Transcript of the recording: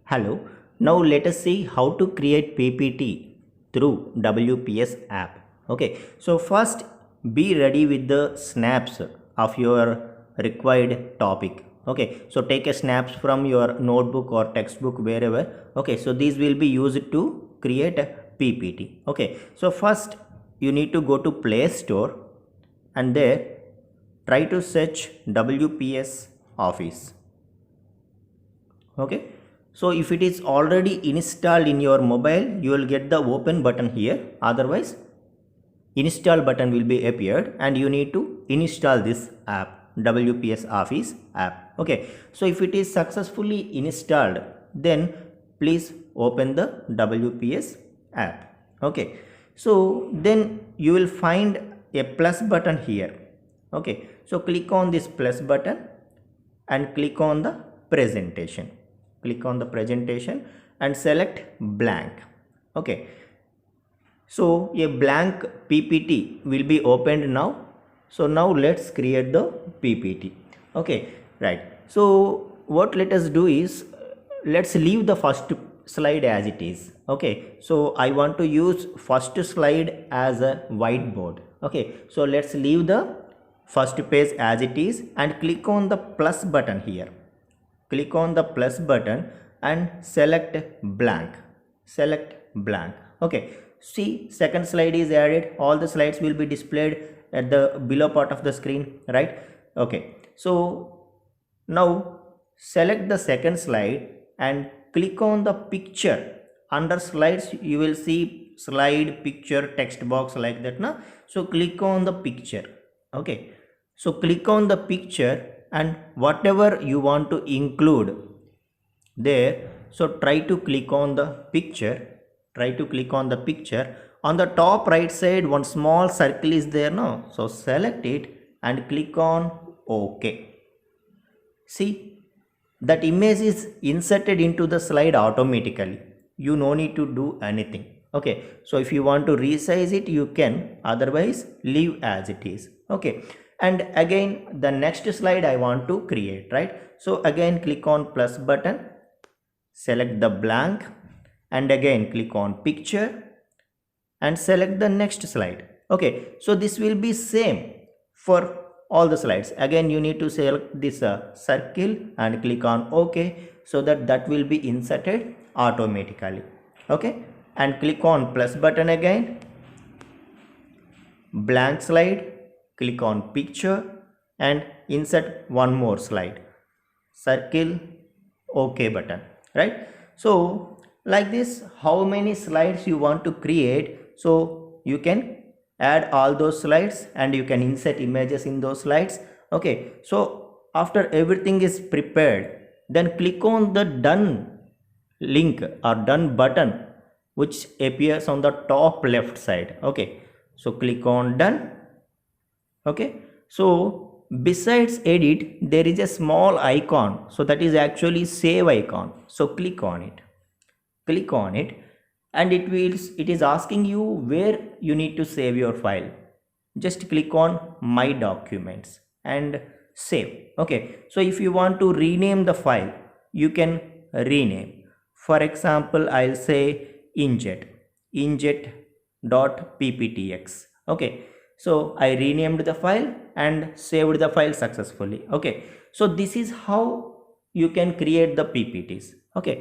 Hello, now let us see how to create PPT through WPS app. Okay, so first be ready with the snaps of your required topic. Okay, so take a snaps from your notebook or textbook wherever. Okay, so these will be used to create a PPT. Okay, so first you need to go to Play Store and there try to search WPS Office. Okay, so if it is already installed in your mobile, you will get the open button here. Otherwise, install button will be appeared and you need to install this app, WPS Office app. Okay, so if it is successfully installed, then please open the WPS app. Okay, so then you will find a plus button here. Okay, so click on this plus button and click on the presentation. Click on the presentation and select blank. Okay, so a blank PPT will be opened now. So now let's create the PPT. Okay, right. So what let us do is let's leave the first slide as it is. Okay, so I want to use first slide as a whiteboard. Okay, so let's leave the first page as it is and click on the plus button here. Click on the plus button and select blank. Select blank. Okay, see, second slide is added. All the slides will be displayed at the below part of the screen, right? Okay, so now select the second slide and click on the picture. Under slides you will see slide, picture, text box like that na. So click on the picture. Okay, so click on the picture and whatever you want to include there, so try to click on the picture. Try to click on the picture. On the top right side one small circle is there now, so select it and click on OK. See, that image is inserted into the slide automatically. You no need to do anything. Okay, so if you want to resize it you can, otherwise leave as it is. Okay, and again the next slide I want to create, right? So again click on plus button, select the blank and again click on picture and select the next slide. Okay, so this will be same for all the slides. Again you need to select this circle and click on OK, so that will be inserted automatically. Okay, and click on plus button again, blank slide, click on picture and insert one more slide, circle, OK button, right? So like this, how many slides you want to create, so you can add all those slides and you can insert images in those slides. Okay, so after everything is prepared, then click on the done link or done button which appears on the top left side. Okay, so click on done. Okay, so besides edit there is a small icon, so that is actually save icon. So click on it. Click on it and it is asking you where you need to save your file. Just click on my documents and save. Okay, so if you want to rename the file, you can rename. For example, I'll say injet.pptx. Okay, so I renamed the file and saved the file successfully. Okay, so this is how you can create the PPTs. Okay.